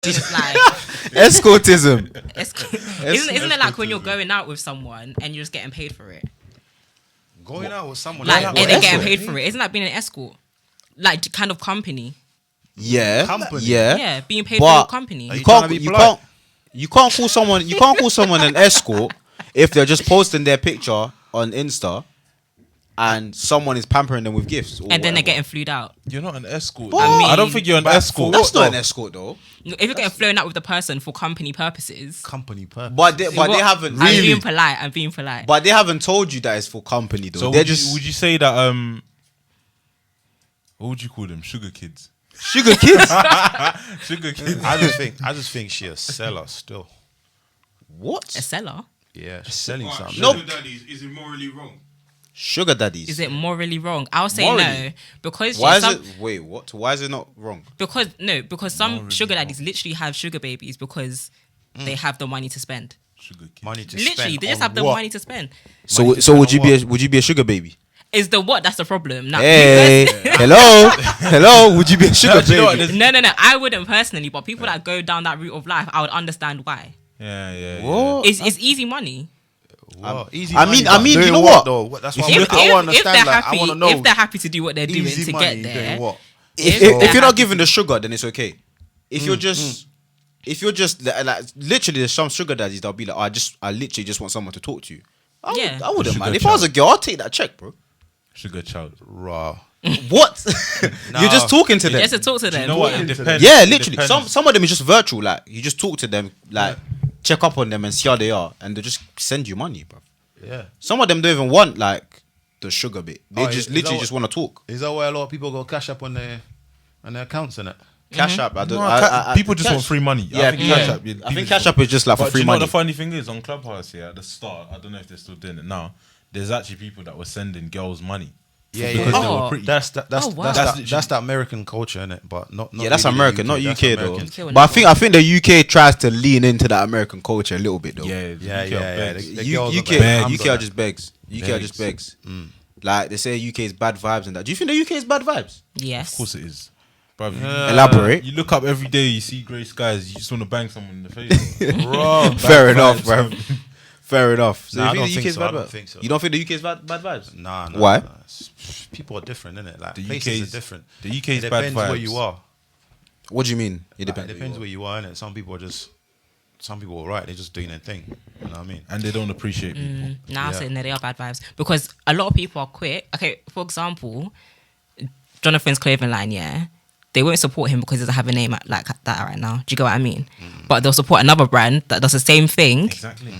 It's like Escortism. isn't it like when you're going out with someone and you're just getting paid for it? Going out with someone Like, and they're getting escort? paid for it. Isn't that being an escort? Like, kind of company. Yeah. Company. Yeah. Yeah, being paid for But your company. you trying to be polite? You can't call someone an escort if they're just posting their picture on Insta and someone is pampering them with gifts. Or And then they're whatever. getting flued out. You're not an escort. What? I don't think you're an escort. That's not an escort though. If you're getting flown out with the person for company purposes. Company purpose. But they haven't I'm really. being polite. But they haven't told you that it's for company though. So They're would you say that what would you call them? Sugar kids. sugar kids. Sugar kids. I just think she's a seller still. What? A seller? Yeah, she's selling something. Nope. Sugar daddies, is it morally wrong? Sugar daddies. Is it morally wrong? I'll say Morally? no. Because Why is some, it? Wait, what? Why is it not wrong? Because some sugar daddies literally have sugar babies because they have the money to spend. Sugar kids. Money to Literally, spend they just on have the what? money to spend. So Money to so spend would on you be a sugar baby? Is the what? That's the problem. Now, Hey, hello. Would you be a sugar Do you know what? baby? no. I wouldn't personally, but people that go down that route of life, I would understand why. Yeah. What? It's easy money. Wow, easy I mean, money, but you doing know what? Though? That's why If I want to they're understand. Like, happy, I want to know if they're happy to do what they're doing easy to money get doing there, what? If they're you're not happy- giving the sugar, then it's okay. If you're just like literally, there's some sugar daddies that'll be like, I literally just want someone to talk to you. I wouldn't Sugar mind. If I was a girl, I'd take that check, bro. Sugar child. Raw. What? You're just talking to them. just to talk to them. You know what? It depends. Yeah, It literally. depends. Some of them is just virtual. Like you just talk to them, like check up on them and see how they are, and they just send you money, bro. Yeah. Some of them don't even want like the sugar bit. They Is just that literally what- just want to talk. Is that why a lot of people go cash up on their accounts and it? Cash App. I don't. No, people just Cash- want free money. Yeah, I think Cash App. I think Cash App is just like for But do free you know what money. the funny thing is on Clubhouse here at the start? I don't know if they're still doing it now. There's actually people that were sending girls money. Yeah, because yeah. they Oh. were pretty. That's Oh, wow. that's the American culture, innit? But not Yeah, that's really American, the not That's UK though. American. UK will But never. I think the UK tries to lean into that American culture a little bit though. Yeah. Yeah. The U- girls are UK, better hands UK on are that. just begs. UK are just begs. Like they say, UK is bad vibes and that. Do you think the UK is bad vibes? Yes. Of course it is. Bruv, Elaborate. You look up every day, you see grey skies, you just want to bang someone in the face. Bro, Fair enough, bro. Fair enough. So Nah, I you don't the think UK is so. bad I don't vibes? think so. You don't think the UK is bad vibes? Nah. Why? Nah. People are different, innit? Like The places UK's are different. The UK It is bad depends where vibes. you are. What do you mean? It It depends. depends where you are, innit? Some people are right. They're just doing their thing. You know what I mean? And they don't appreciate people. Now I'm Yeah. saying that they are bad vibes because a lot of people are quick. Okay, for example, Jonathan's clothing line, yeah, they won't support him because he doesn't have a name like that right now. Do you get what I mean? But they'll support another brand that does the same thing. Exactly.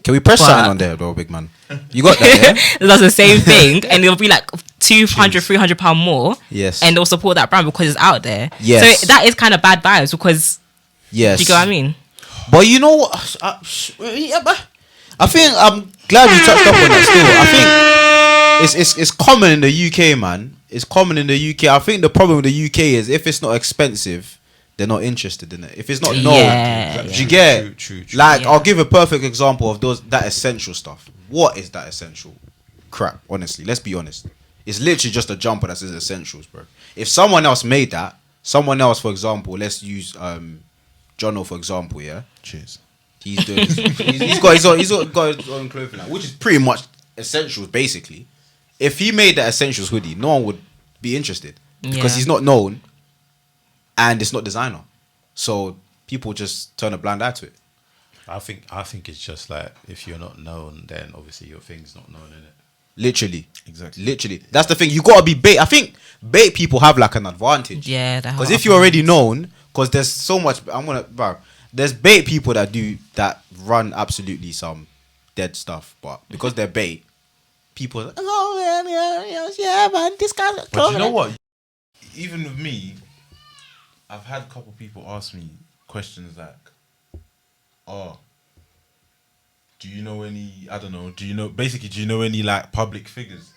Can we press But- something on there, though, big man? You got that, yeah? That does the same thing, and it'll be like 200, 300 pound more. Yes. And they'll support that brand because it's out there. Yes. So that is kind of bad vibes because Yes. do you get what I mean? But you know what? I think I'm glad you touched up on that still. I think it's common in the UK, man. It's common in the UK. I think the problem with the UK is if it's not expensive, they're not interested in it. If it's not known, Yeah, do yeah. you get? True. Like, Yeah. I'll give a perfect example of that essential stuff. What is that essential crap? Honestly, let's be honest. It's literally just a jumper that says essentials, bro. If someone else made that, for example, let's use Jono for example, yeah. Cheers. He's doing. He's got his own clothing line, which is pretty much essentials, basically. If he made that essentials hoodie, no one would be interested because Yeah. he's not known, and it's not designer. So people just turn a blind eye to it. I think it's just like if you're not known, then obviously your thing's not known, innit? Literally, Exactly. literally. That's the thing. You gotta be bait. I think bait people have like an advantage. Yeah, Because if you're already known, because there's so much. There's bait people that run absolutely some dead stuff, but because they're bait, people are like, oh man, yeah, man, this guy's. But you know what? Even with me, I've had a couple people ask me questions like, "Oh, do you know any? I don't know. Do you know any like public figures?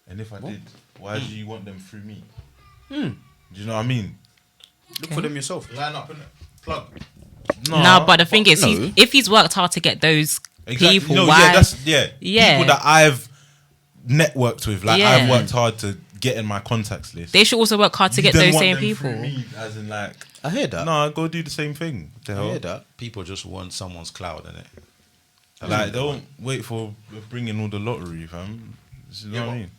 And if I did, why do you want them through me? Do you know what I mean? Look for them yourself. Line up, innit? Plug. No, but the thing is, no. if he's worked hard to get those people, No, why? yeah. Yeah. People that I've networked with, like Yeah. I've worked hard to get in my contacts list. They should also work hard to You get then those want same them people. through me, as in like, I hear that. no, go do the same thing. The I hell? hear that. People just want someone's cloud, innit? Like, don't wait for bringing all the lottery, fam. You know what I mean?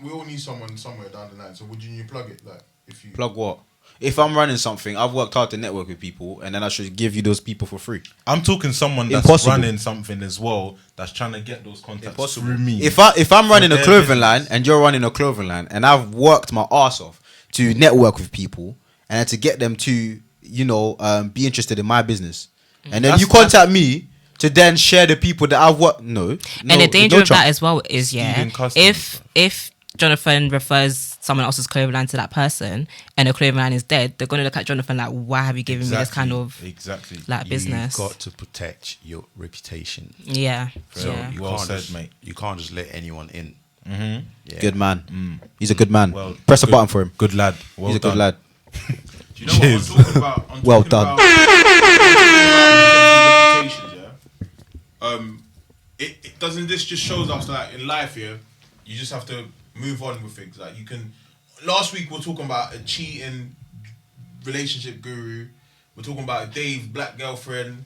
We all need someone somewhere down the line. So would you plug it? Like, if you Plug what? If I'm running something, I've worked hard to network with people, and then I should give you those people for free. I'm talking someone that's Impossible. running something as well, that's trying to get those contacts through me. If I'm running a their clothing business. line and you're running a clothing line, and I've worked my ass off to network with people and then to get them to be interested in my business, and then you contact me to then share the people that I've worked. No, And the danger no of chance. that as well is, Stealing customers, if Jonathan refers someone else's clothing line to that person and the clothing line is dead, they're going to look at Jonathan like, why have you given me this kind of like business? You've got to protect your reputation. Yeah. So Yeah. you Well can't said, just, mate. You can't just let anyone in. Mm-hmm. Yeah. Good man. He's a good man. Well, Press a good- button for him. Good lad. Well He's a done. good lad. Do you know Cheers. what I'm talking about? I'm Well talking done. reputations, yeah. It doesn't. This just shows us like in life here, you just have to move on with things. Like you can. Last week we were talking about a cheating relationship guru. We're talking about Dave's black girlfriend.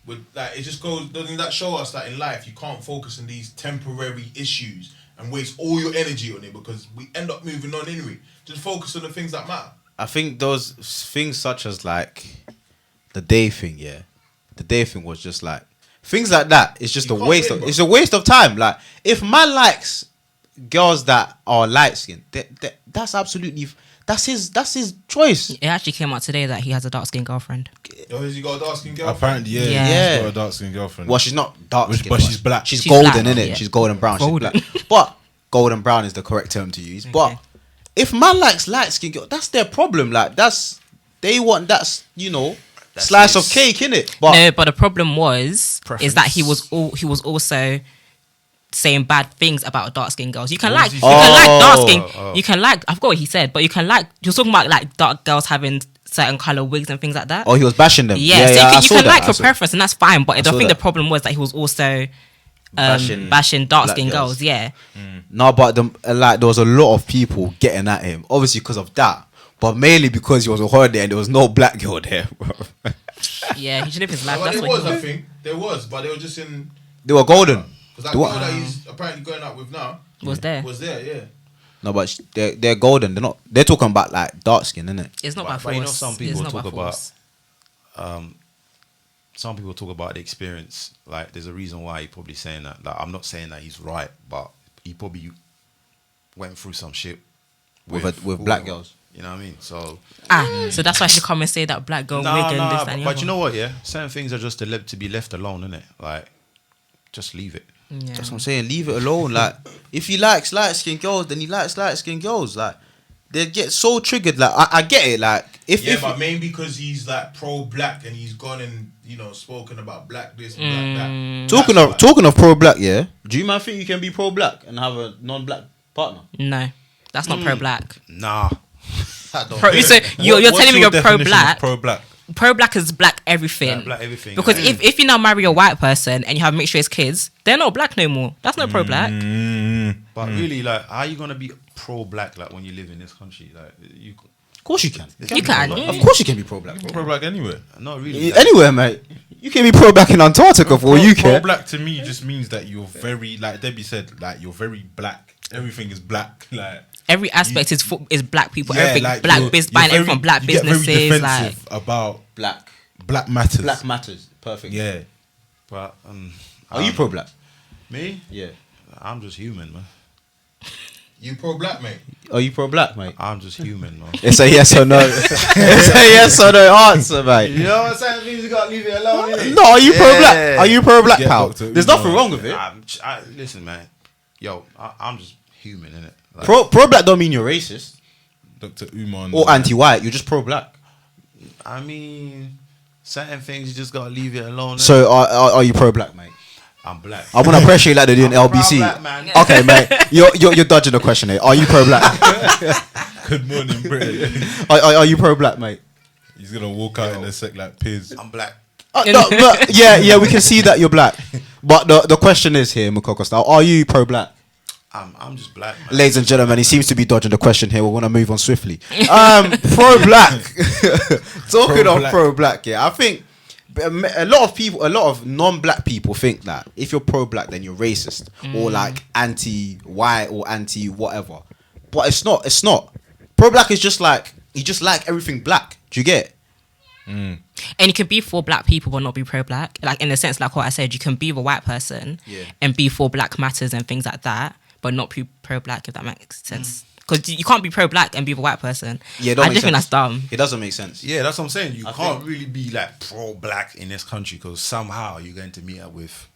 With like, it just goes. Doesn't that show us that in life you can't focus on these temporary issues and waste all your energy on it because we end up moving on anyway. Just focus on the things that matter. I think those things such as like the day thing, the day thing was just like things like that. It's just You a can't waste win, of. bro. It's a waste of time. Like if man likes girls that are light skinned, that's absolutely that's his choice. It actually came out today that he has a dark skinned girlfriend. Yo, has he got a dark skin girlfriend? Apparently, yeah. Yeah. He's got a dark skinned girlfriend. Well, she's not dark skinned, but she's black. She's She's golden, black, innit? yeah. She's golden brown. Golden. She's black. But golden brown is the correct term to use. But Okay. if man likes light skinned girl, that's their problem. Like they want That's slice of his- cake, innit? But No, but the problem is that he Preference. was also saying bad things about dark skinned girls. You can like he you say? can like dark Oh. skin. You can like I forgot what he said, but you can like you're talking about like dark girls having certain color wigs and things like that. he was bashing them. Yeah, so I you saw can that. like I your saw- preference and that's fine. But I saw think that. the problem was that he was also Bashing bashing dark skinned black girls. girls. Yeah, No, but there was a lot of people getting at him, obviously because of that, but mainly because he was on holiday and there was no black girl there. Bro. yeah, he should live his life. But That's there what was, he I wants. think. There was, but they were just in... They were golden. Because that They girl were- that he's apparently going out with now Was there. was there, yeah. No, but they're golden. They're not. They're talking about like dark skin, innit? It's not by But you know, force. some It's people not by talk about force. some people talk about the experience. Like, there's a reason why he's probably saying that. Like, I'm not saying that he's right, but he probably went through some shit With black girls. You know what I mean? So So that's why I should come and say that black girl wig and this and the but other. you know what? Yeah, certain things are just to be left alone, innit? Like, just leave it. Yeah. That's what I'm saying. Leave it alone. Like, if he likes light skinned girls, then he likes light skinned girls. Like, they get so triggered. Like, I get it. Like, Yeah, but maybe because he's like pro-black and he's gone and, spoken about black this and black that. talking of pro black, yeah. Do you man think you can be pro black and have a non black partner? No, that's not pro black. Nah. So you're telling me you're pro black. Pro black. Pro black is black everything. Black everything. Because if you now marry a white person and you have mixed race kids, they're not black no more. That's not pro black. But really, like, how are you gonna be pro-black like when you live in this country? Like, you Of course you can. You can. Of course you can be pro black. Pro black anywhere. not really. Like, Anywhere, mate. You can be pro black in Antarctica for all you Pro care. black to me just means that you're very, like Debbie said, like you're very black. Everything is black. Like Every aspect is black people. yeah, Everything like black you're business buying very- everything from black you get very businesses. Like defensive about Black matters. Black matters. Perfect. Yeah. but Are you pro black? me? Yeah. I'm just human, man. You pro-black, mate? Are you pro black, mate? I'm just human, man. It's a yes or no. It's a yes or no answer, mate. You know what I'm saying? Means you gotta leave it alone. innit? No, are you pro black? Are you pro black, Get pal? Dr. There's Umar. nothing wrong with it. Listen, man. Yo, I'm just human, innit? Like, Pro black don't mean you're racist Dr. Umar or anti-white. You're just pro black. I mean, certain things you just gotta leave it alone. innit? So are you pro black, mate? I'm black. I want to pressure you like they do in I'm a proud LBC. black man. Okay, mate. You're dodging the question. Eh? Are you pro black? Good morning, Britain. Are you pro black, mate? He's gonna walk out in a sec like Piz. I'm black. No, but yeah, we can see that you're black. But the question is here, Mukokostyle, are you pro black? I'm just black, man. Ladies and gentlemen, he seems to be dodging the question here. We want to move on swiftly. Pro-black. Talking of pro-black, yeah. I think a lot of non-black people think that if you're pro-black, then you're racist or like anti-white or anti-whatever. But it's not. It's not. Pro-black is just like, you just like everything black. Do you get it? And you can be for black people but not be pro-black. Like in the sense, like what I said, you can be a white person and be for Black Matters and things like that, but not be pro-black, if that makes sense. Because you can't be pro-black and be a white person. Yeah, I just think that's dumb. It doesn't make sense. Yeah, that's what I'm saying. You can't really be like pro-black in this country because somehow you're going to meet up with.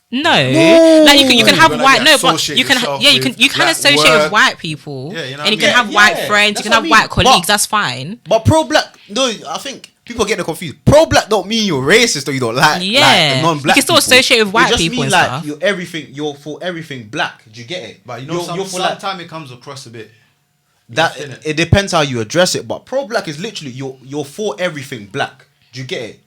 No, like you can have You're white. gonna No, but associate you can. yourself You can with associate black with white people. Yeah, you know and you what I can mean? have white Yeah, friends. that's You can what have I white mean. colleagues. But- That's fine. But pro-black, no, I think people are getting confused. Pro-black don't mean you're racist or you don't like Yeah, like the non-black you can still people. associate with white It just people mean and like stuff. you're everything. You're for everything black. Do you get it? But you know, you're for like, sometimes it comes across a bit. that. innit? It depends how you address it. But pro-black is literally you're for everything black. Do you get it?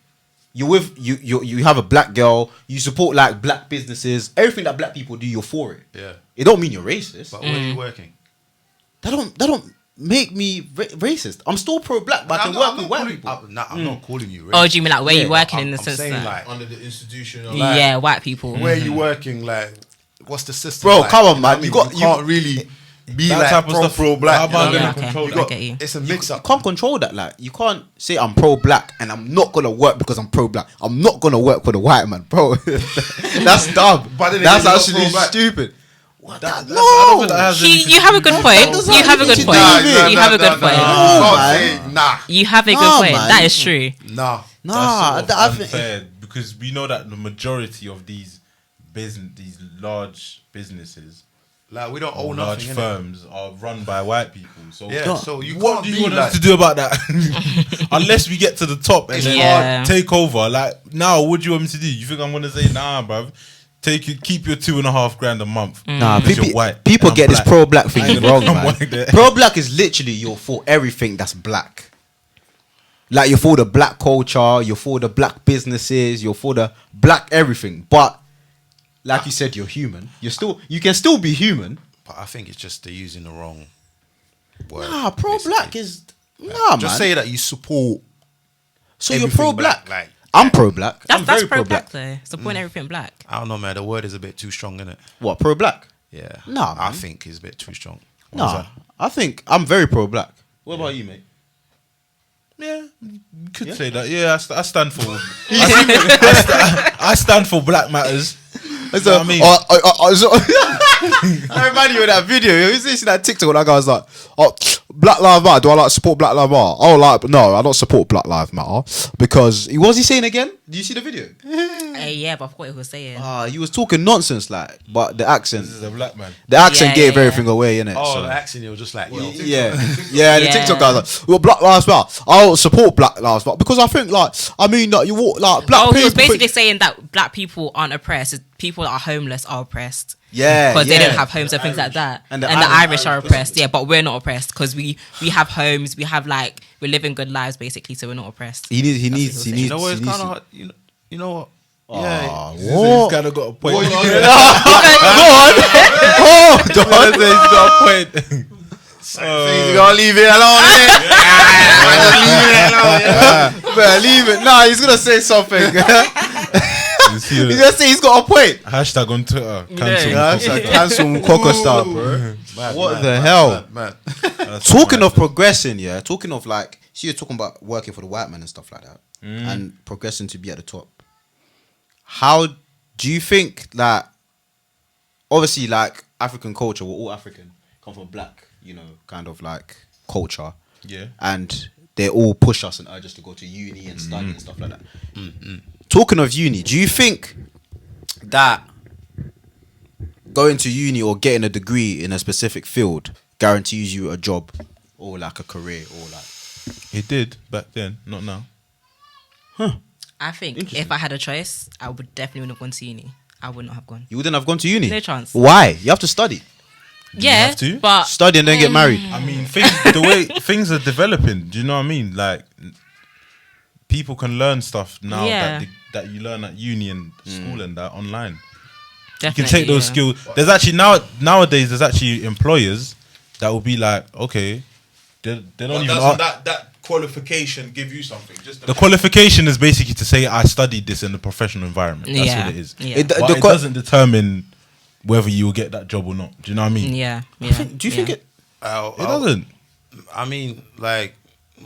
You're with you have a black girl. You support like black businesses. Everything that black people do, you're for it. Yeah. It don't mean you're racist. But where are you working? That don't make me racist. I'm still pro-black, but I can work with white people. I'm not calling you racist. Oh, do you mean like where Yeah, you working in I'm the sense saying that? like Under the institution of Yeah, white people. where you working, like what's the system? Bro, like? come on, You know man. what I You mean? got- you can't really be That like type of stuff. pro-black. How about you know Yeah, what I mean? okay. You got- I get you. It's a mix up. Can't control that. Like you can't say I'm pro-black and I'm not gonna work because I'm pro-black. I'm not gonna work for the white man, bro. That's dumb. But then That's again, you're actually pro-black. stupid. I don't No, think that has anything You have a to good do- point. doesn't You have a have good anything to point. do with it. You have a good point. No, Can't man. say You have a good Nah, point. man. That is true. nah. nah. That's I sort of think unfair because we know that the majority of these large businesses, Like we don't owe large nothing. innit? firms, are run by white people. So Yeah. So you what can't do you be want like. us to do about that? Unless we get to the top and then Yeah. take over. Like now, what do you want me to do? You think I'm gonna say nah, bruv? Keep your $2.5 grand a month. nah. because People, you're white. people and I'm get this black. pro-black I thing ain't wrong, gonna man. work there. Pro-black is literally you're for everything that's black. Like you're for the black culture, you're for the black businesses, you're for the black everything. But like you said, you're human. You can still be human. But I think it's just they're using the wrong word. Nah, pro-black basically. is nah, Just man. say that you support. So you're everything pro-black. black, like- I'm pro-black. I'm That's very pro-black though. Supporting everything black. I don't know, man. The word is a bit too strong, isn't it? What, pro-black? Yeah. Nah, I man. think it's a bit too strong. Nah, I think I'm very pro-black. What about you, mate? Yeah, you could say that. Yeah, I stand for. I stand for Black Matters. That's what I mean? I remind you of that video. You see that TikTok when that guy was like, "Oh, Black Lives Matter. Do I like support Black Lives Matter? Oh, like no, I don't support Black Lives Matter because what was he saying again? Do you see the video? Yeah, but I forgot what he was saying. He was talking nonsense, like, but the accent, This is a black man. gave yeah. everything away, innit? Oh, So- the accent, it was just like, yo. Yeah, the Yeah. TikTok guy was like, well, Black Lives Matter. I don't support Black Lives Matter because I think, like, I mean, like, you walk like black Oh, people. he was basically saying that black people aren't oppressed. It's people that are homeless are oppressed. yeah, Because yeah. they don't have homes and things like that. And And the the Irish Irish are oppressed. Yeah, but we're not oppressed because we have homes. We have like we're living good lives basically, so we're not oppressed. He needs. what he You was You know what? It's kind of hard. You know what? Yeah. He's what? kind of got a point. Go on. Oh, He's got a point. you gotta leave it alone, innit? Better leave it. Nah, he's gonna say something. You see He's that? gonna say he's got a point. Hashtag on Twitter. Cancel. Yeah, that's like cancel Mukokostyle, bro. What Man, the man, hell? man. Talking of progressing, yeah. Talking of like, see, you're talking about working for the white man and stuff like that, and progressing to be at the top. How do you think that? Obviously, like African culture, we're all African, come from black, kind of like culture, Yeah. and they all push us and urge us to go to uni and study and stuff like that. Talking of uni, do you think that going to uni or getting a degree in a specific field guarantees you a job or like a career or like? It did back then, not now. I think if I had a choice, I would definitely wouldn't have gone to uni. I would not have gone. You wouldn't have gone to uni? No chance. Why? You have to study. Yeah, have to? but Study and then get married. I mean, the way things are developing. Do you know what I mean? Like, people can learn stuff now Yeah. that you learn at uni and school and that online. You can take those yeah. skills. There's actually nowadays there's actually employers that will be like, okay, they don't But even. doesn't that qualification give you something? Just The qualification is basically to say I studied this in a professional environment. That's Yeah, what it is. yeah. But it doesn't determine whether you will get that job or not. Do you know what I mean? Yeah, yeah. Do you think it? It doesn't. I mean, like,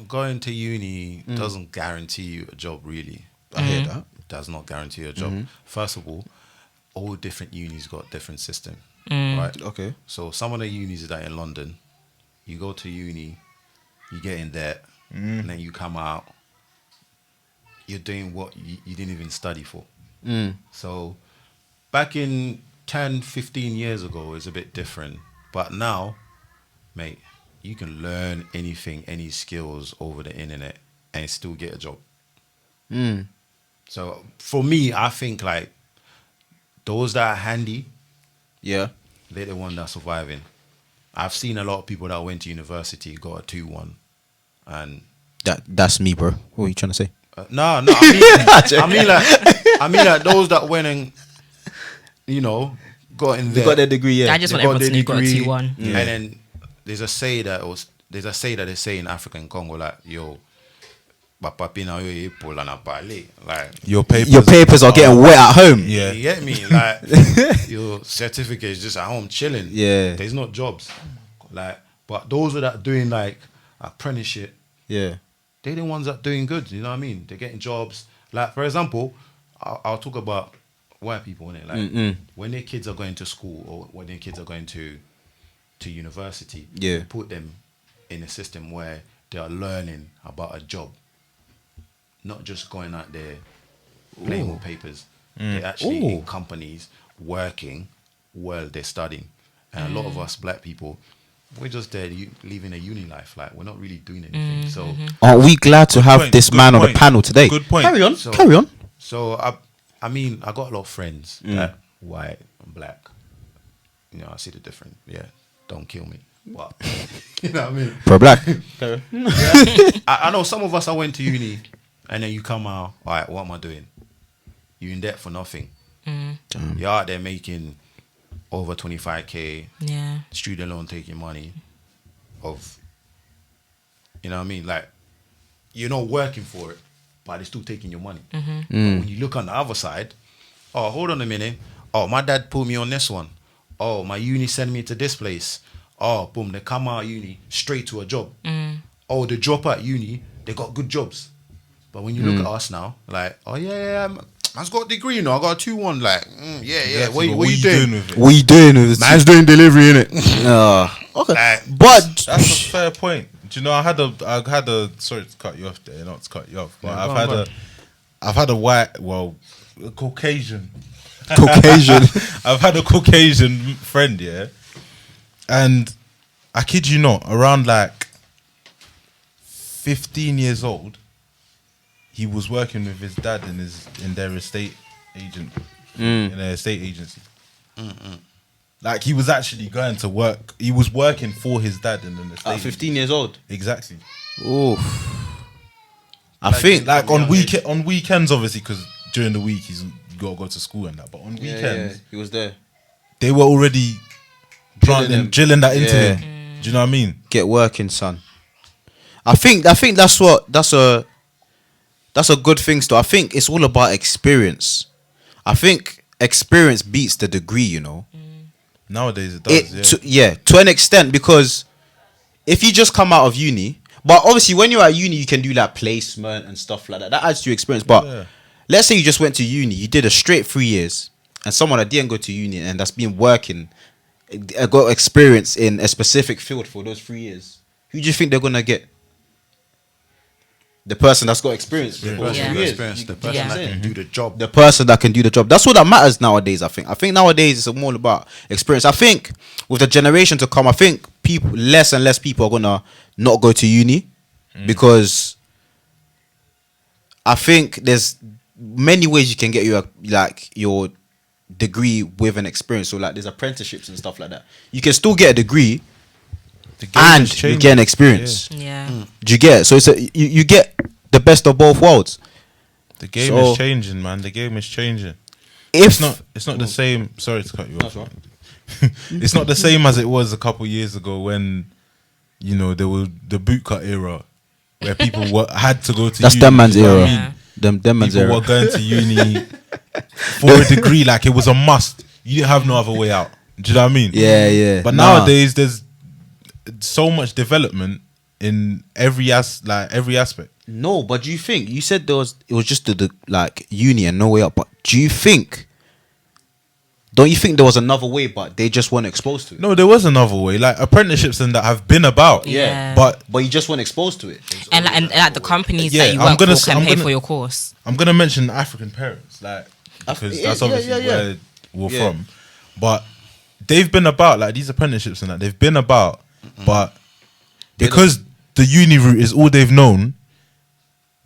going to uni doesn't guarantee you a job, really. I hear that. It does not guarantee you a job. First of all different unis got different system, right? Okay. So some of the unis that are in London, you go to uni, you get in debt, and then you come out, you're doing what you didn't even study for. So back in 10, 15 years ago, it's a bit different. But now, mate, you can learn anything, any skills over the internet and still get a job. So for me, I think like those that are handy, Yeah. they're the one that's surviving. I've seen a lot of people that went to university, got a 2-1, and That's me, bro. What are you trying to say? no, I mean like those that went and got in there. They got their degree, yeah. I just They want got everyone to know their you got a degree, T1. and then there's a say that they say in African Congo, like, yo, like Your papers. Your papers are getting wet at home. Yeah. you get me? Like, your certificate is just at home chilling. Yeah. There's not jobs. Like, but those that are doing like apprenticeship, Yeah. they're the ones that are doing good. You know what I mean? They're getting jobs. Like, for example, I'll talk about white people, innit? Like, when their kids are going to school or when their kids are going to university, Yeah. you put them in a system where they are learning about a job, not just going out there playing with papers. They're actually in companies working while they're studying. And a lot of us black people, we're just there living a uni life. Like, we're not really doing anything. So Aren't we glad to have point, this good man on the point. panel today? Good point. Carry on. So- Carry on. So I mean, I got a lot of friends that white and black. You know, I see the difference. Yeah, don't kill me. But you know what I mean. Pro black. I know some of us. I went to uni, and then you come out. All right, what am I doing? You in debt for nothing. You're out there making over 25K. Yeah. Student loan taking money. You know what I mean? Like, you're not working for it, but they're still taking your money. But when you look on the other side, oh, hold on a minute. Oh, my dad put me on this one. Oh, my uni sent me to this place. Oh, boom, they come out of uni straight to a job. Oh, they drop out uni, they got good jobs. But when you look at us now, like, oh yeah, man's got a degree, you know, I got a 2-1, like, yeah. What you doing? with it? What are you doing with this? Man's doing delivery, innit? Okay. Like, But That's a fair point. Do you know I had a sorry to cut you off there, not to cut you off, but I've had a white, well, a Caucasian. I've had a Caucasian friend, yeah. And I kid you not, around like 15 years old, he was working with his dad in their estate agent in their estate agency. Like, he was actually going to work. He was working for his dad in an estate. at 15 years old. Exactly. Oof. I think Like on weekends, obviously, because during the week you got to go to school and that. But on weekends, he was there. they were already drilling that into Yeah. him. Do you know what I mean? Get working, son. I think that's a good thing. Still, I think it's all about experience. I think experience beats the degree. You know, Nowadays it does. to an extent, because if you just come out of uni, but obviously when you're at uni you can do like placement and stuff like that. That adds to your experience. But Yeah. let's say you just went to uni, you did a straight 3 years, and someone that didn't go to uni and that's been working, got experience in a specific field for those 3 years, who do you think they're gonna get? The person that's got experience for those Yeah. 3 years. experience, the person Yeah. that can do the job. The person that can do the job. That's what that matters nowadays. I think nowadays it's more about experience. I think with the generation to come, I think less and less people are gonna not go to uni because I think there's many ways you can get your degree with an experience. So like there's apprenticeships and stuff like that. You can still get a degree The game and is you changing. get an experience. Yeah. Do you get it? So you get the best of both worlds. The game So- is changing, man. The game is changing. if It's not the same. Sorry to cut you off. That's right. It's not the same as it was a couple years ago when, you know, there was the bootcut era where people had to go to that's uni. them man's you know what era. I mean? Them man's People era. were going to uni for a degree, like it was a must. You didn't have no other way out. Do you know what I mean? Yeah. But Nah. nowadays, there's so much development in every aspect. No, but do you think you said it was just the like uni and no way up? But do you think? Don't you think there was another way, but they just weren't exposed to it? No, there was another way, like apprenticeships and that have been about. Yeah. But But you just weren't exposed to it. And like the companies Yeah, that you I'm work gonna for s- can I'm pay gonna- for your course. I'm gonna mention African parents, like because yeah, that's obviously yeah. where we're Yeah. from. But they've been about, like these apprenticeships and that they've been about, but because the uni route is all they've known,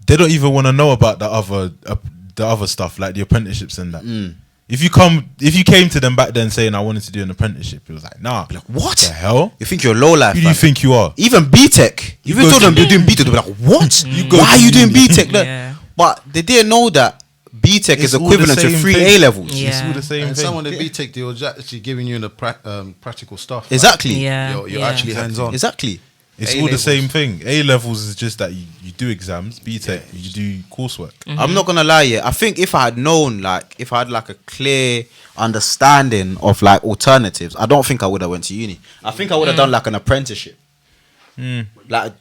they don't even want to know about the other stuff like the apprenticeships and that. If you came to them back then saying I wanted to do an apprenticeship, it was like, nah, Like, what? the hell? You think you're low life? Who do you man. think you are? Even BTEC. You even go told to them you're doing BTEC, they'll be like, what? go Why are to you doing uni. BTEC? Look, Yeah. but they didn't know that BTEC is It's all equivalent the to same 3 thing. A levels. Yeah. It's all the same And thing. someone at BTEC, they were actually giving you the practical stuff. Like, Exactly. Yeah. You're yeah. actually hands on. Exactly. It's A all the levels. same thing. A levels is just that you do exams. BTEC, you do coursework. I'm not gonna lie, yeah. I think if I had known, like, if I had like a clear understanding of like alternatives, I don't think I would have went to uni. I think I would have done like an apprenticeship. Like,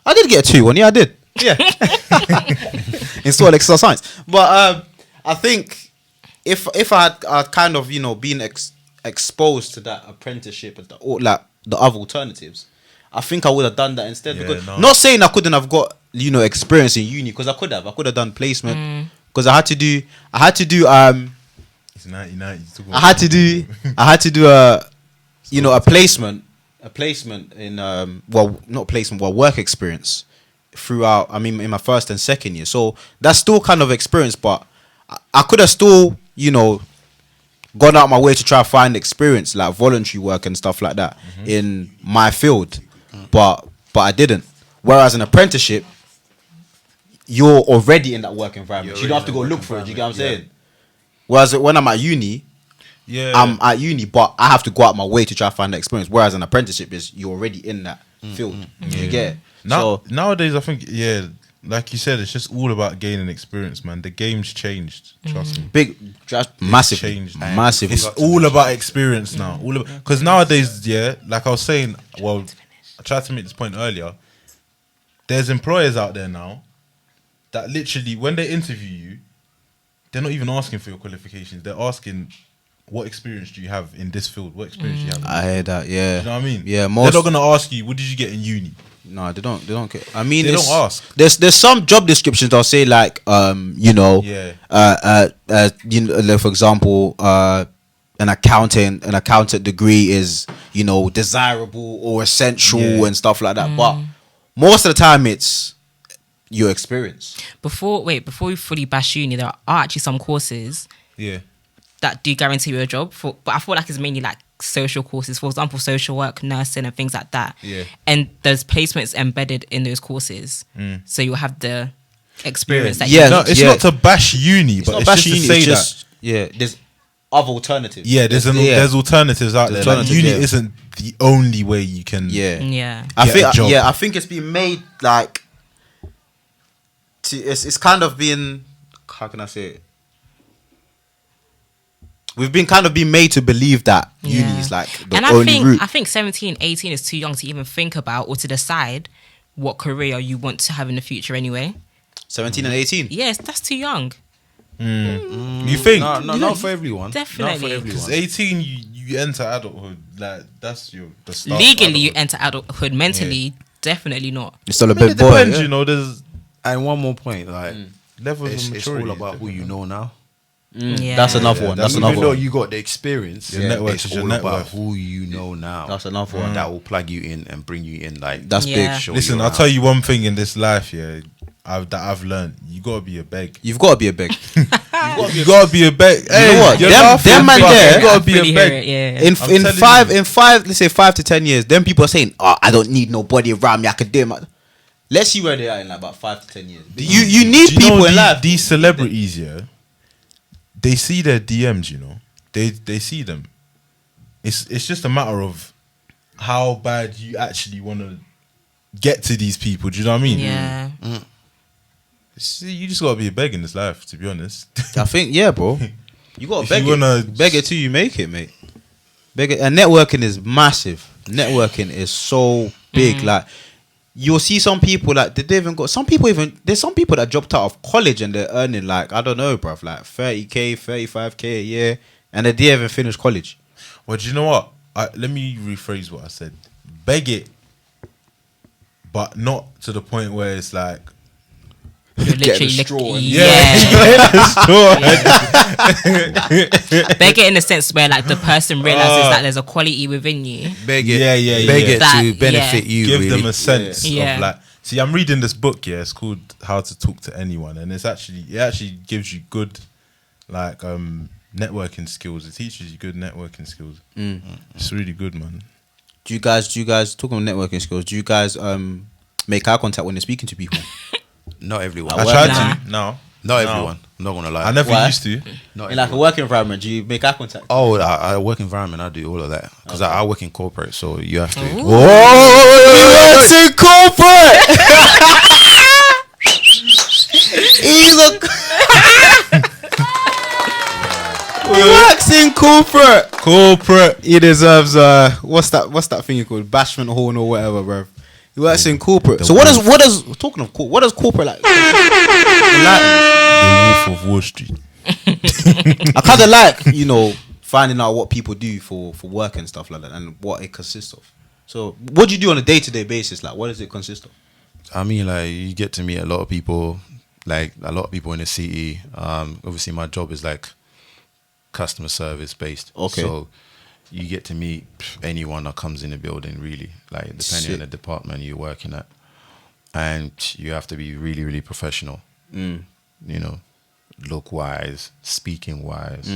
I did get a 2-1. Yeah, I did. Yeah. In store exercise science. But I think if I had kind of, you know, been exposed to that apprenticeship and the other alternatives, I think I would have done that instead. Yeah, Because no. not saying I couldn't have got, you know, experience in uni, because I could have done placement, because I had to do It's 1990. I had to do a, you know, a placement in work experience throughout. I mean, in my first and second year. So that's still kind of experience, but I could have still, you know, gone out my way to try to find experience, like voluntary work and stuff like that in my field, but I didn't. Whereas an apprenticeship, you're already in that work environment. You're You don't have to go already in look that for it. You work get what I'm environment, saying? Whereas when I'm at uni, Yeah. I'm at uni, but I have to go out my way to try to find the experience. Whereas an apprenticeship is you're already in that field. You get it? So Nowadays, I think, yeah, like you said, it's just all about gaining experience, man. The game's changed. Trust me. massively, Changed. massively. It's all about experience now. Because nowadays, yeah, like I was saying, well, I tried to make this point earlier. There's employers out there now that literally, when they interview you, they're not even asking for your qualifications. They're asking, what experience do you have in this field? What experience do you have? I hear that. Yeah, You know what I mean? Yeah, They're most. not gonna ask you, what did you get in uni? No, they don't. They don't care. I mean, They it's- don't ask. There's some job descriptions that'll say like, you know, Yeah. you know, like, for example, an accountant degree is, you know, desirable or essential Yeah. and stuff like that. But most of the time, it's your experience. Before we fully bash uni, there are actually some courses Yeah. that do guarantee you a job. But I feel like it's mainly like social courses, for example, social work, nursing, and things like that. Yeah. And there's placements embedded in those courses, so you'll have the experience that Yeah. you No, need. it's Yeah. not to bash uni, It's but not it's bashing just uni, to say it's that. just, yeah, there's other alternatives. Yeah, there's alternatives out there. Like, alternatives, uni yeah. isn't the only way you can. Yeah. Yeah. I job. think it's been made like it's kind of been, how can I say it? We've been kind of being made to believe that uni is like the and only route. I think 17, 18 is too young to even think about or to decide what career you want to have in the future anyway. 17 and 18. Yes, that's too young. You think? No, not for everyone. Definitely. Not for everyone. Because 18, you enter adulthood. Like, that's the start. Legally, you of adulthood. enter adulthood. Mentally, definitely not. You're still a I mean, big it boy. depends, yeah. you know, there's And one more point, like levels it's of it's maturity. all about who you know now. Yeah. That's another one. That's Even another Even though one. you got the experience, Your network it's is your all net about worth. who you know now. That's another one. That will plug you in and bring you in. Like That's Yeah. big. show Listen, you I'll around. tell you one thing in this life, yeah, that I've learned. You gotta be a beg. You've got to be a big. You gotta be a beg. Hey, know what? you're Them- laughing, them man but there- You gotta I be fully a hear beg. it, yeah. In telling five, let's say 5 to 10 years, then people are saying, "Oh, I don't need nobody around me. I could do it." Let's see where they are in like about 5 to 10 years. You need Do you know people in life. These celebrities, yeah, they see their DMs, you know. They see them. It's just a matter of how bad you actually want to get to these people. Do you know what I mean? Yeah. See, you just gotta be a beg in this life, to be honest. I think, yeah, bro. You gotta If beg you it. wanna- Beg it till you make it, mate. Beg it. And networking is massive. Networking is so big. Like, you'll see some people, like, they even got, there's some people that dropped out of college and they're earning, like, I don't know, bruv, like 30k, 35k a year, and they didn't even finish college. Well, do you know what? Let me rephrase what I said. Beg it, but not to the point where it's like, You're literally the straw and- Beg it in the sense where like the person realizes that there's a quality within you. Beg it, Yeah. beg it That- to benefit you. give really. them a sense Yeah. of like. See, I'm reading this book. Yeah, it's called How to Talk to Anyone, and it actually gives you good, like, networking skills. It teaches you good networking skills. It's really good, man. Do you guys talking about networking skills? Do you guys make eye contact when you're speaking to people? Not everyone. I well, tried nah. to. No, Not everyone. I'm not gonna lie. I never Why? used to. Not In like a everyone. work environment, do you make eye contact? Oh, I work environment. I do all of that because I work in corporate, so you have to. He works in corporate. He's a. He works in corporate. Corporate. He deserves what's that thing called? Bashment horn or whatever, bro. He works in corporate. So what does talking of what does corporate like? The Wolf of Wall Street. I kind of like, you know, finding out what people do for work and stuff like that, and what it consists of. So, what do you do on a day-to-day basis? Like, what does it consist of? I mean, like you get to meet a lot of people, like a lot of people in the city. Obviously, my job is like customer service based. Okay. So you get to meet anyone that comes in the building, really, like depending Sick. on the department you're working at, and you have to be really, really professional. You know, look wise, speaking wise.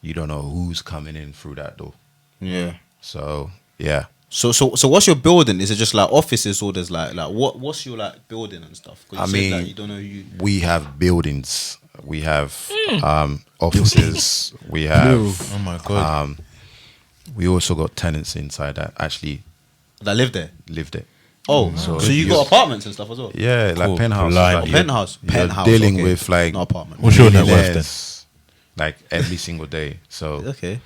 You don't know who's coming in through that door. Yeah. So yeah. So what's your building? Is it just like offices, or there's like what's your like building and stuff? 'Cause you I said, mean, like, you don't know you. we have buildings, we have offices, we have Oh my god. we also got tenants inside that actually That live there. live there. Oh, so you got apartments and stuff as well. Yeah, like Cool. penthouse. Line. Like, Oh, penthouse. you're Penthouse, dealing okay. with like Not apartment. What's your net worth then? millionaires, like every single day. So Okay.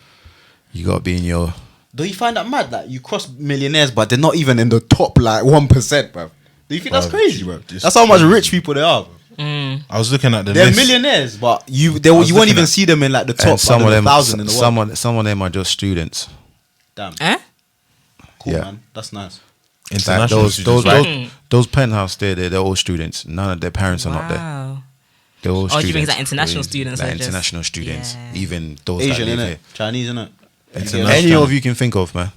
you got to be in your. Do you find that mad that you cross millionaires, but they're not even in the top like 1%, bro? Do you think that's crazy, bro? just That's how much rich people they are, bro. I was looking at the They're list. millionaires, but you was won't looking even at- see them in like the top And some of them, 1,000 in the world. some of them are just students. Damn, Eh? cool, yeah. man. That's nice. Like International those, students, those, right? those penthouse they're all students. None of their parents are not there. Wow. They're all Oh, students. do you think that international Crazy. students Like are just- international students, Yeah. even those Asian, that live innit? here. Chinese, innit? International. Any of you can think of, man.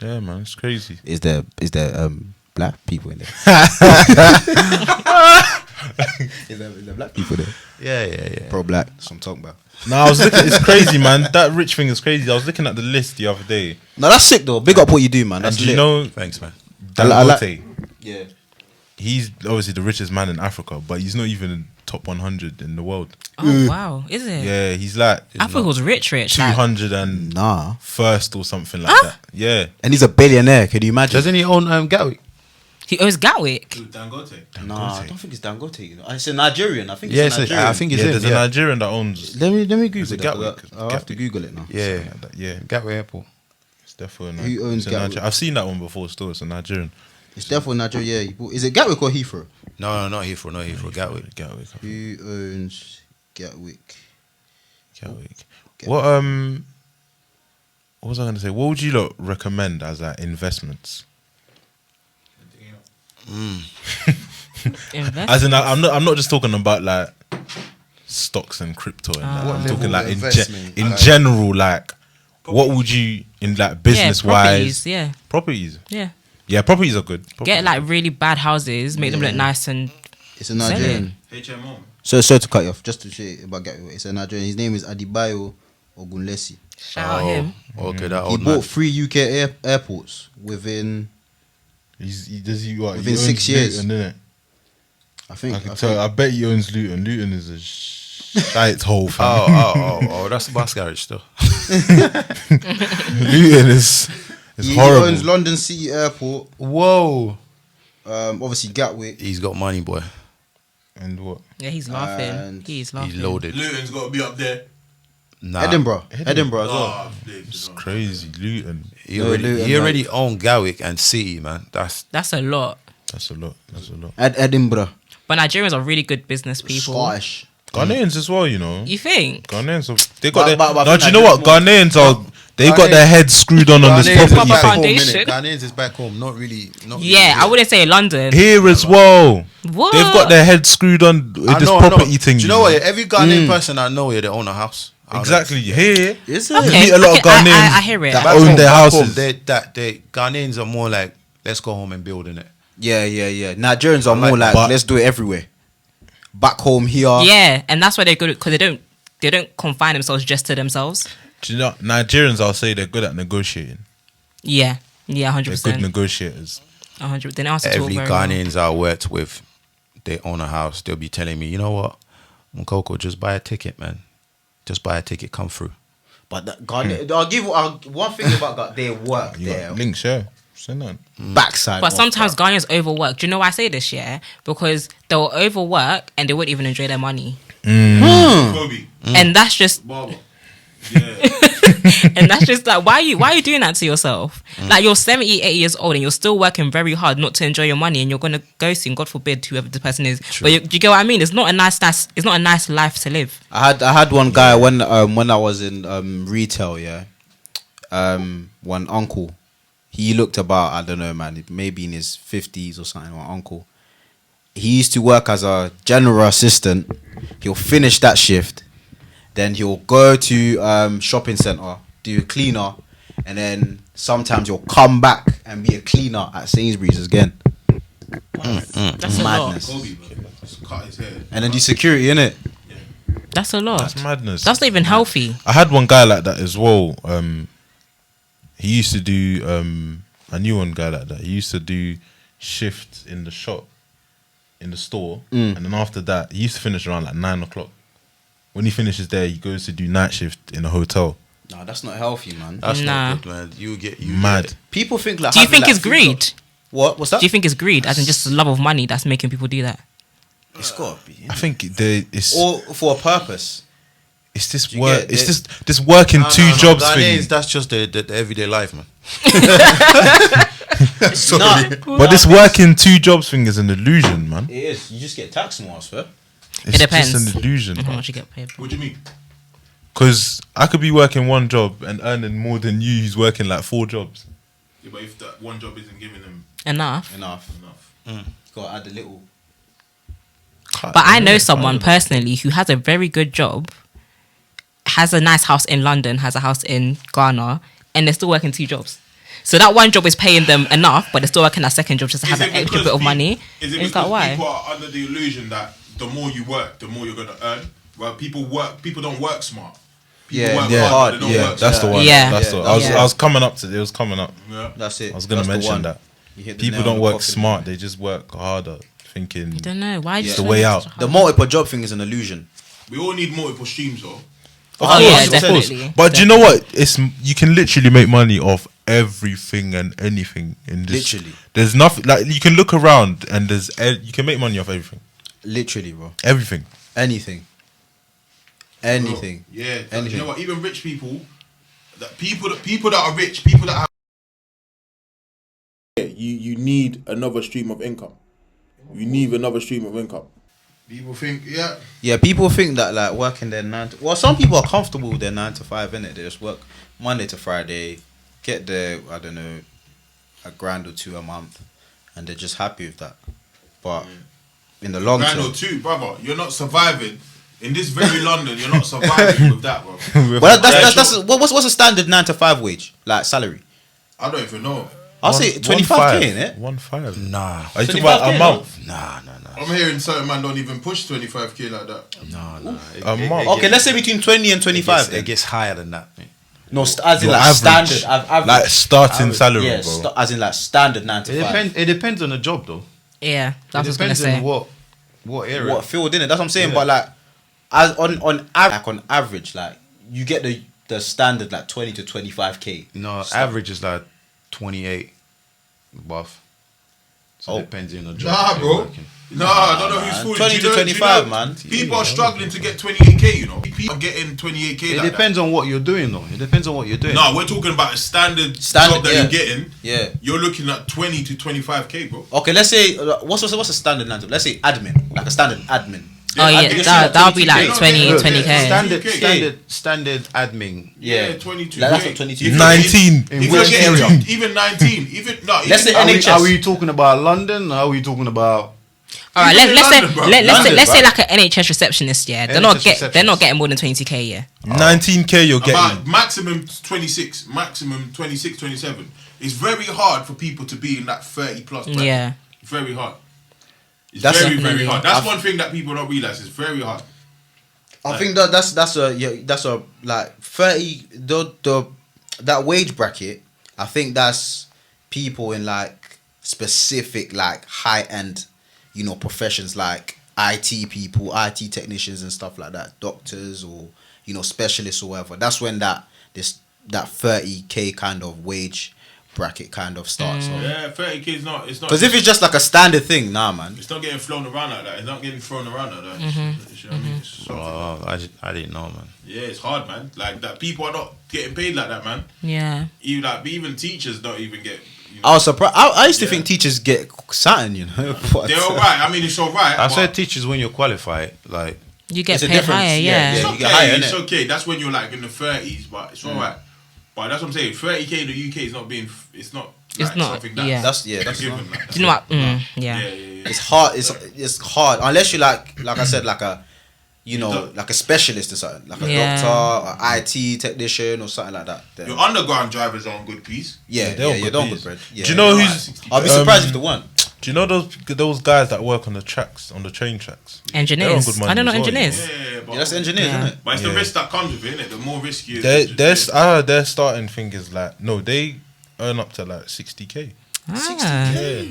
Yeah, man, it's crazy. Is there black people in there? is there black people there? Yeah. Pro black. That's what I'm talking about. No, I was looking. It's crazy, man. That rich thing is crazy. I was looking at the list the other day. No, that's sick though. Big up what you do, man. That's And do you lit. know Thanks, man. I like- Dangote? Yeah. He's obviously the richest man in Africa, but he's not even in top 100 in the world. Oh wow, is it? Yeah, he's like I thought he was rich. Like, 200 and Nah. first or something like that. Yeah. And he's a billionaire. Can you imagine? Doesn't he own Gatwick? he owns Gatwick. Dangote. Nah, I don't think it's Dangote. You know, it's a Nigerian. I think Yeah, it's a Nigerian. I think Yeah, it's him. there's a Yeah. Nigerian that owns. Let me Google it it. Gatwick? I'll have to Google it now. Yeah, something like that, yeah. Gatwick Airport. It's definitely Who owns it's a Gatwick? Nigerian. I've seen that one before. Still, it's a Nigerian. It's definitely Nigeria. Yeah, is it Gatwick or Heathrow? No, not Heathrow. Gatwick. Gatwick. Who owns Gatwick? Gatwick. What was I going to say? What would you lot recommend as investments? Invest. As in, I'm not just talking about like stocks and crypto and that. I'm talking like in general, like what would you in like business wise? Yeah, Properties. yeah. Yeah, properties are good. Get like really bad houses, make them look nice and It's a Nigerian. HMO. So sorry to cut you off. Just to say about Gatwick, it's a Nigerian. His name is Adibayo Ogunlesi. shout out him. Okay, that He old bought man. 3 UK airports within. He does he what? Within he 6 years. Luton, innit? I think. I can tell. I bet he owns Luton. Luton is a Shite hole, fam. Oh, that's the bus garage still. Luton is He horrible. owns London City Airport. Whoa. Obviously Gatwick. He's got money, boy. And what? Yeah, he's laughing. And He's laughing. He's loaded. Luton's got to be up there. Nah. Edinburgh as well. Oh, It's crazy. Luton. He No, already, Luton, he already owned Gatwick and City, man. That's That's a lot. That's a lot. That's a lot. Edinburgh. But Nigerians are really good business people. Scottish. Ghanaians as well, you know. You think? Ghanaians, they got their. But I No, think do you know what? Nigerians Ghanaians are. They got their heads screwed on this Ghanaians is property back thing. home, Foundation. innit? Ghanaians is back home. Not really. Yeah, I wouldn't say London. here as well. What? They've got their heads screwed on with I this know. property thing. Do you know what? Every Ghanaian person I know, they own a house. I don't know. Exactly. Here, Is you Okay, meet a lot of okay, Ghanaians I hear it. that Back own home, their back home, houses. they Ghanaians are more like, let's go home and build in it. Yeah. Nigerians are more like, but- let's do it everywhere. Back home here. Yeah, and that's why they're good because they don't confine themselves just to themselves. Do you know Nigerians? I'll say they're good at negotiating. Yeah, They're 100%. good negotiators. 100. They know how to talk Every very well. Ghanaians I worked with, they own a house. They'll be telling me, you know what, Mukoko, just buy a ticket, man. Just buy a ticket, come through. But I'll give one thing about God, they work You there. got links, yeah. Send that. Backside. But of sometimes that. Ghanaians overwork. Do you know why I say this? Yeah, because they'll overwork and they won't even enjoy their money, Kobe, and that's just Barber. Yeah. and that's just like why are you doing that to yourself? Like you're 70, 80 years old and you're still working very hard not to enjoy your money, and you're gonna go soon, God forbid, whoever the person is. But you get what I mean? It's not a nice life to live. I had one guy when I was in retail, yeah. One uncle, he looked about, I don't know, man, maybe in his 50s or something. One uncle, he used to work as a general assistant. He'll finish that shift, then he'll go to shopping center, do a cleaner, and then sometimes he'll come back and be a cleaner at Sainsbury's again. That's a lot. Madness. Kobe, bro. Just cut his hair. And then do security, innit? That's a lot. That's madness. That's not even healthy. I had one guy like that as well. He used to do. I knew one guy like that. He used to do shifts in the shop, in the store, and then after that, he used to finish around like 9 o'clock. When he finishes there, he goes to do night shift in a hotel. No, that's not healthy, man. That's Nah. not good, man. You Mad. get- People think like. Do you having, think like, it's greed? What's that? Do you think it's greed, as in just the love of money that's making people do that? It's got to be. I think it's Or for a purpose. it's this you work. get It's it? this working No, two no, no. jobs Ghanaians, thing. that's just the everyday life, man. But this working two jobs thing is an illusion, man. It is. You just get taxed more, sir. It's depends. just an illusion. How much you get paid? What do you mean? Because I could be working one job and earning more than you who's working like 4 jobs. Yeah, but if that one job isn't giving them Enough. Enough. enough, Got to add a little. But I know someone personally who has a very good job, has a nice house in London, has a house in Ghana, and they're still working 2 jobs. So that one job is paying them enough, but they're still working that second job just to have Is an it extra because bit of pe- money. Is it Is because that why? people are under the illusion that the more you work, the more you're gonna earn? Well, people don't work smart. People Yeah, work yeah. hard, but they don't Yeah, work that's the smart. one. Yeah. That's the Yeah, one. yeah. I was coming up to it. It was coming up. Yeah. That's it. I was gonna That's the mention one. that. You hit the People nail on don't the work coffin. smart. They just work harder, thinking. I don't know. Why Yeah. just The make way it out. such a The hard- multiple job thing is an illusion. We all need multiple streams, though. Oh, yeah, definitely. But do you know what? You can literally make money off everything and anything in this. Literally. There's nothing like you can look around and you can make money off everything. Literally, bro. Everything. Anything. Anything. Bro, yeah, Anything. you know what? Even rich people, people that are rich, people that have. You need another stream of income. You need another stream of income. People think, yeah, Yeah, people think that like working their 9 to... Well, some people are comfortable with their 9 to 5, innit? They just work Monday to Friday, get their, I don't know, $1,000 or 2 a month, and they're just happy with that. But in the long grand term... or 2, brother. You're not surviving in this very London. You're not surviving with that, bro. Well, that's what's a standard 9 to 5 wage? Like salary? I don't even know. I'll say 25k, innit? 1.5. Nah. Are you talking about 25K, a month? Nah. I'm hearing certain man don't even push 25k like that. No. A month. Okay, let's say between 20 and 25 It then. gets higher than that. Mate. No, as in Your like average. standard. Average. Like starting Average. salary, Yeah, bro. as in like standard 9 to 5. It depends on the job, though. Yeah, that's what I It was gonna depends say. on what area. What field, innit? That's what I'm saying. Yeah. But like, as on average, like you get the standard like 20 to 25k. No, average is like 28 buff. So it depends on the job. Nah, you're bro. working. Nah, I don't know who's fooling. 20 to 25, man. People are struggling to get 28k, you know. People are getting 28k. It like depends on what you're doing, though. It depends on what you're doing. No, we're talking about a standard job that yeah. you're getting. Yeah. You're looking at 20 to 25k, bro. Okay, let's say what's a standard line? Let's say admin, like a standard admin. Oh yeah, that'll be like 20k. Standard admin. Yeah, 22. Like, that's what 22. If 19. If which you're getting area? even 19, even no. Let's say even, NHS. Are we talking about London? Or are we talking about? All right, Even in London, bro. let's say bro. like an NHS receptionist. Yeah, they're NHS not getting more than 20k. Yeah. 19k you're getting. about maximum 26, maximum 26, 27. It's very hard for people to be in that 30 plus bracket. Yeah. Very hard. It's That's very, definitely- very hard. That's one thing that people don't realize. It's very hard. I think that's a like 30 that wage bracket. I think that's people in like specific like high end, you know, professions like IT people, IT technicians and stuff like that, doctors or you know specialists or whatever. That's when that 30k kind of wage bracket kind of starts. Yeah, 30k is not. It's not. Because if it's just like a standard thing, nah, man. It's not getting flown around like that. It's not getting thrown around like that. You know what I mean? It's something. I didn't know, man. Yeah, it's hard, man. Like that, people are not getting paid like that, man. Yeah. Even teachers don't even get. You know, I was surprised. I used to Yeah. think teachers get something, you know. But- they're alright. I mean, it's alright. I but said teachers when you're qualified, like You get It's a paid difference, higher. yeah, Yeah. yeah. It's you get okay. higher, It's innit? okay. That's when you're like in the 30s, but it's alright. But that's what I'm saying. 30k in the UK is not being. It's not. It's like, not, Something that's, yeah. That's given. not- Like, Do you know what? Yeah. yeah. It's hard. It's hard unless you like I said, like a, you know, like a specialist or something, like a Yeah. doctor, an IT technician or something like that. Then, Your underground drivers are on good piece. yeah, they're on you're good done days. with bread. Yeah. Do you know They're who's? like 60. I'll be surprised if they weren't. Do you know those guys that work on the tracks, on the train tracks? They're on Engineers. good money I don't know as well, engineers. Yeah, but, Yeah, that's engineers, Yeah. isn't it? but it's the Yeah. risk that comes with it, innit? The more risky it is. Their starting thing is like they earn up to like 60k. Ah. Yeah.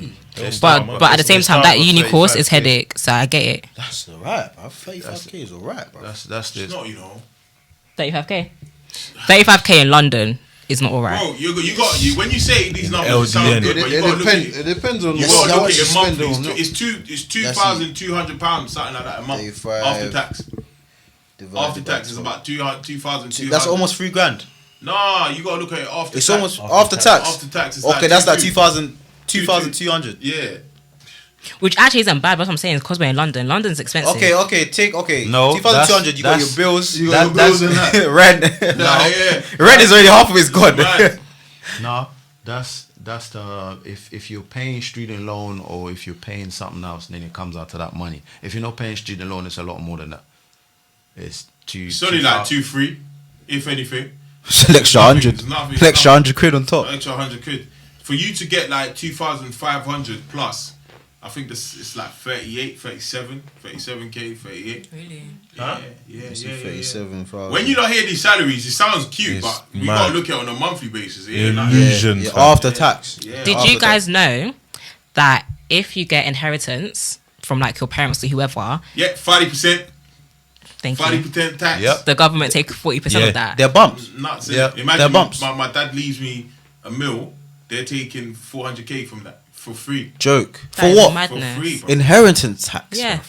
But at the same time, that uni course is 35K. headache, so I get it. That's alright, bro. 35k is alright, bro. that's It's this. not, you know. 35k. 35k in London is not alright. Bro, you got when you say these numbers it sound LDN. good, but you got to look at it. It depends on You what got to how look much at you it spend monthly. on. It's £2,200, something like that a month 35 after tax. Divided After by tax is 12. about 2,200. That's almost $3,000. Nah, you got to look at it after. It's tax. almost after tax. After tax, it's Okay, that's like 2,200. 2,200. Yeah. Which actually isn't bad, but what I'm saying is because we're in London. London's expensive. Okay, No, 2,200. You got your that's- bills, You got your bills and that. rent. Nah, yeah. Rent is already half of it's gone. Right. No, that's the if you're paying student loan or if you're paying something else, then it comes out to that money. If you're not paying student loan, it's a lot more than that. It's It's only like 2-3, if anything. It's an extra Nothing, 100. it's nothing, An extra 100 quid on top. Extra 100 quid. For you to get like 2,500 plus, I think it's like 38, 37, 37k, 38. Really? Yeah, yeah. 37,000. When you don't hear these salaries, it sounds cute, It's but we mad. gotta look at it on a monthly basis. It ain't like- Illusion. Yeah, fam. after tax. Yeah. Did After you guys know that if you get inheritance from like your parents or whoever, Yeah, 40%, thank you, 40% tax. Yep. the government take 40% Yeah. of that. They're bumps. Nuts. Yeah, Yeah. they're Imagine bumps. my dad leaves me a mil, they're taking 400k from that for free. Joke. That For is what? madness. For free, bro. Inheritance tax. Yeah. bruv.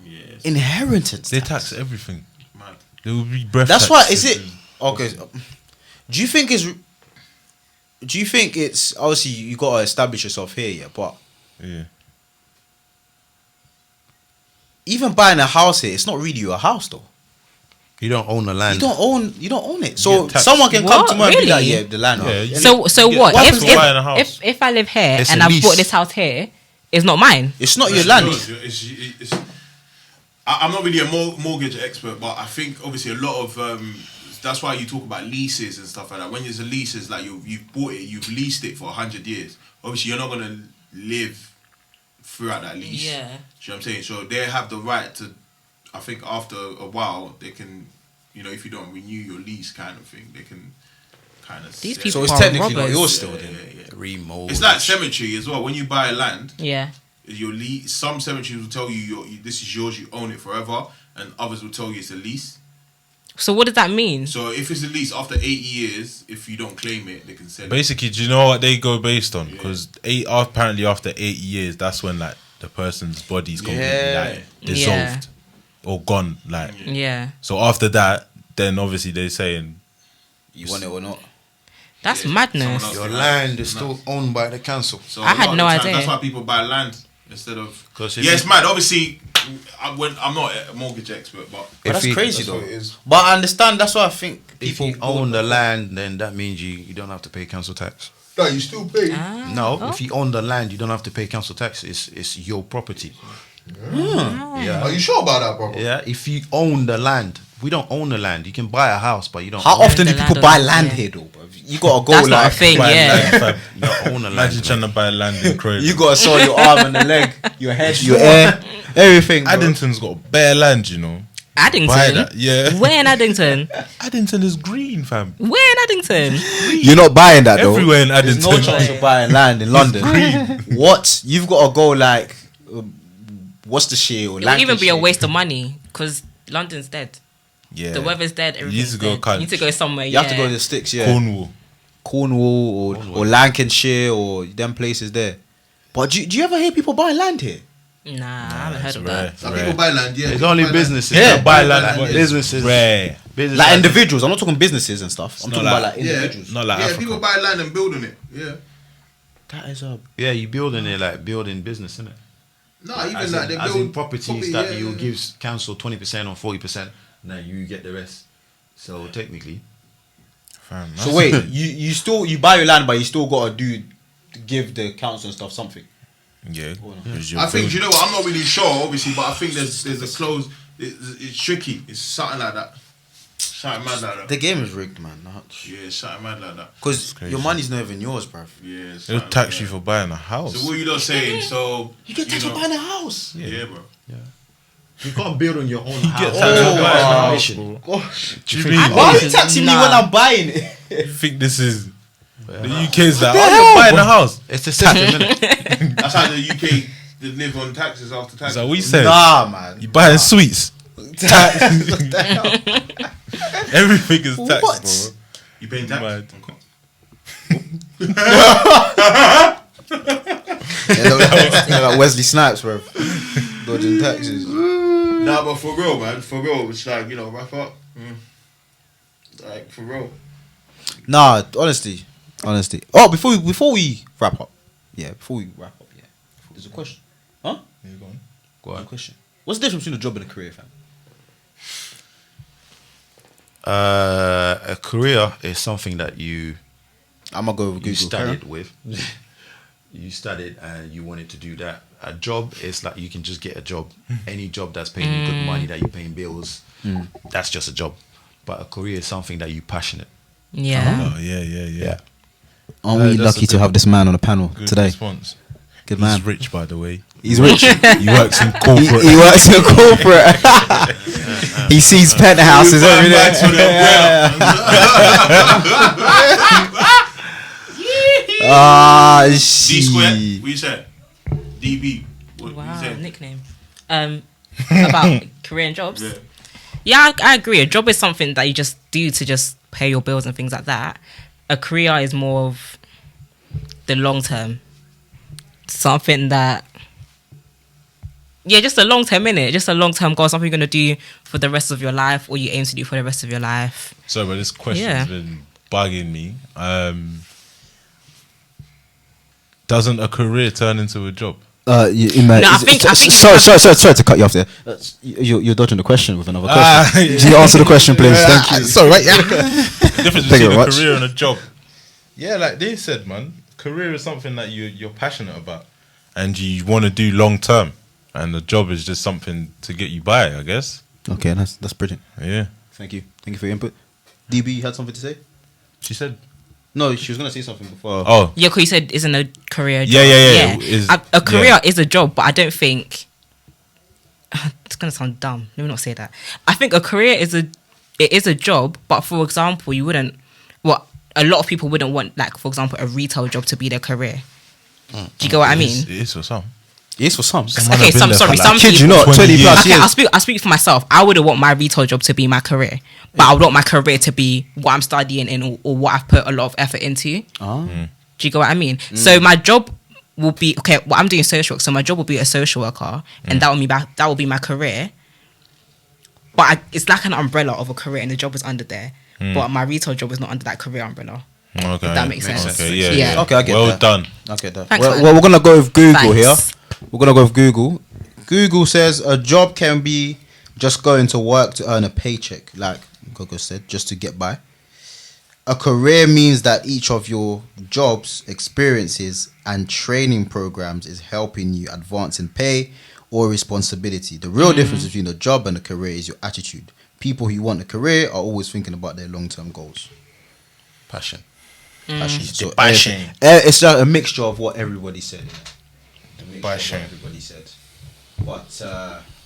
Yes, Inheritance They tax. tax everything. mad. There will be breath. That's why. taxes Is it and- okay? Do you think it's obviously you got to establish yourself here, yeah? But Yeah. even buying a house here, it's not really your house though. You don't own the land. You don't own it. So get taxed. someone can come What? to me and be like, Really? yeah, the land. Yeah, innit? you- So get- what? what If happens to buying a house? if I live here It's and a I've lease. bought this house here, it's not mine. It's not your It's land. yours. I'm not really a mortgage expert, but I think obviously a lot of that's why you talk about leases and stuff like that. When there's a lease, it's like you've bought it, you've leased it for 100 years. Obviously, you're not gonna live throughout that lease. Yeah. Do you know what I'm saying? So they have the right to. I think after a while, they can, you know, if you don't renew your lease, kind of thing, they can kind of. These set- people So it's are technically not robbers. yours still. Yeah, Then. yeah. Remold. It's like cemetery as well. When you buy land, Yeah. your some cemeteries will tell you this is yours, you own it forever, and others will tell you it's a lease. So what does that mean? So if it's a lease after 80 years, if you don't claim it, they can sell it. Basically, do you know what they go based on? Because apparently after 80 years, that's when like the person's body's completely like dissolved or gone. Like so after that, then obviously they're saying You want it or not? That's madness. Your land is still owned by the council. So I had no idea. That's why people buy land instead of. Because it's mad. Obviously, I'm not a mortgage expert, but That's crazy that's though. what it is. But I understand. That's why I think If people you own the land, then that means you don't have to pay council tax. no, you still pay. No, if you own the land, you don't have to pay council tax. It's your property. Are you sure about that, bro? Yeah, if you own the land, we don't own the land. You can buy a house, but you don't. How own often do the people land buy on- land yeah. here though, bro? You gotta go That's not a like thing, buy yeah. land, fam. You don't own the land. Imagine trying to buy land in Croydon. you gotta sell your arm and the leg, your head, your hair, everything. Bro. Addington's got bare land, you know. Buy Addington? that, yeah. Where in Addington? Addington is green, fam. Where in Addington? You're not buying that though. Everywhere in There's no Addington. chance of buying land in London. What? You've got to go like, what's the shit? Or It would even be a Lancashire. waste of money because London's dead. Yeah. The weather's dead. You need Everything's to go dead. You need to go somewhere. You have to go to the sticks, yeah. Cornwall. Cornwall or Lancashire or them places there. But do you ever hear people buying land here? Nah, I haven't heard It's of rare. that. Some people buy land, yeah. It's only businesses. Yeah, that Buy land, but it's businesses. rare. Business Like individuals. I'm not talking businesses and stuff. I'm not talking about like- like individuals. Not like Yeah, Africa. people buy land and build on it. Yeah. That is a. Yeah, you building it like building business, innit? No, even As like in, they as build in properties that you give council 20% or 40%, now you get the rest. So technically, Fam, So wait, you buy your land, but you still gotta give the council and stuff something. yeah. I think, you know what, I'm not really sure, obviously, but I think there's a close. It's tricky. It's something like that. Something mad like that. The game is rigged, man. Yeah, it's something mad like that. Because crazy. your money's not even yours, bruv. Yeah, it's They'll something tax like you that. for buying a house. So what you not saying? So You get taxed for know- buying a house. Yeah, bro. you can't build on your own Get house. taxed for buying a wow. house, bro. Gosh. Do you mean? Why are you taxing me Nah. when I'm buying it? You think this is the UK's like, the oh, hell, you're buying bro? a house? It's the system, innit? That's how the UK they live on taxes after Is taxes. that what you said? Nah, man. You buying sweets? What the hell? Everything is taxed, What? bro. You paying tax? Mad. Like Wesley Snipes, bro. Dodging taxes. Nah, but for real, man. For real, it's like, you know, wrap up. Like, for real. Nah, honestly. Oh, before we wrap up. Yeah, there's a question. Huh? Go on. A question. What's the difference between a job and a career, fam? A career is something that you I'm gonna go with Google. you studied with. You studied and you wanted to do that. A job is like you can just get a job. Any job that's paying you good money, that you're paying bills, that's just a job. But a career is something that you're passionate. Yeah. Oh, yeah. Aren't we That's lucky a to good- have this man on the panel Good today? response. Good man. He's rich, by the way. He's rich. He works in corporate. he works in corporate. He sees penthouses every day. Ah, D square. What shit. you said? DB. What Wow, you said? nickname. About career and jobs. Yeah. Yeah, I agree. A job is something that you just do to just pay your bills and things like that. A career is more of the long term. Something that, yeah, just a long term minute, just a long term goal, something you're gonna do for the rest of your life, or you aim to do for the rest of your life. So, but this question Yeah. has been bugging me. Doesn't a career turn into a job? I think- sorry to cut you off there. You're dodging the question with another question. Can you answer the question, please? Thank you. Sorry, right? Yeah. The difference Thank you between very a much. career and a job. Yeah, like they said, man, career is something that you're passionate about and you want to do long term, and the job is just something to get you by, I guess. Okay, that's brilliant. Yeah, Thank you for your input. DB, you had something to say? she said. No, she was gonna say something before. Oh, Yeah, because you said isn't a career. A job. Yeah. Is- A career yeah. is a job, but I don't think it's gonna sound dumb. Let me not say that. I think a career is a job, but for example, you wouldn't. Well, a lot of people wouldn't want, like, for example, a retail job to be their career. Do you get what I mean? It is for some. It's for some. Someone Okay, have been some there sorry, for some Kid you people. not 20 years. plus Okay, years. I'll speak for myself. I wouldn't want my retail job to be my career, but I would want my career to be what I'm studying in or what I've put a lot of effort into. Ah. Do you get what I mean? So my job will be okay. What I'm doing social work, so my job will be a social worker, and that will be my career. But it's like an umbrella of a career, and the job is under there. But my retail job is not under that career umbrella. Okay, If that makes sense. Okay, Yeah. yeah. Okay, I get well that. done. Okay, that. Thanks, man. Well, we're gonna go with Google Thanks. here. We're gonna go with Google. Google says a job can be just going to work to earn a paycheck, like Gogo said, just to get by. A career means that each of your jobs, experiences, and training programs is helping you advance in pay or responsibility. The real difference between a job and a career is your attitude. People who want a career are always thinking about their long-term goals. Passion. Passion. So, passion. it's just a mixture of what everybody said. A mixture of Passion. what everybody said. But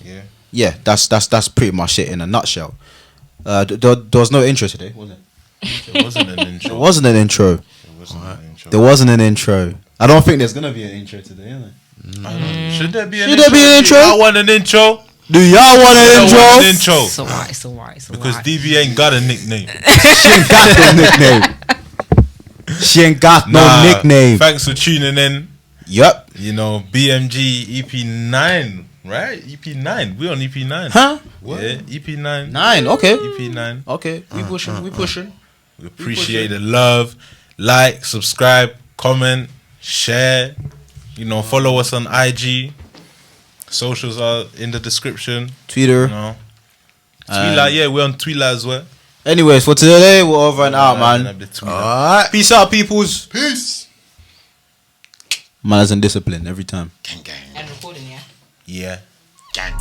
Yeah. yeah, that's pretty much it in a nutshell. There was no intro today, was it? It wasn't an There intro. wasn't an intro. It wasn't an intro. There wasn't an intro. I don't think there's gonna be an intro today, is there? Should there be an Should intro? there be an intro? I want an intro. Do y'all want an I want an intro? intro. It's alright. It's alright. It's Because alright. DB ain't got a nickname. She ain't got no nickname. She ain't got no nickname. Thanks for tuning in. Yup. You know, BMG EP9, right? EP9. We on EP9. Huh? Yeah, EP9. 9. Okay. EP9. Okay. We pushing. We pushing. We appreciate the love. Like, subscribe, comment, share. You know, follow us on IG. Socials are in the description. Twitter. You know. Twitter, yeah, we're on Twitter as well. Anyways, for today, we're over and out, man. Have the Twitter. Alright. Peace out, peoples. Peace. Manners and discipline every time. Gang gang. And recording, yeah. Yeah. Gang.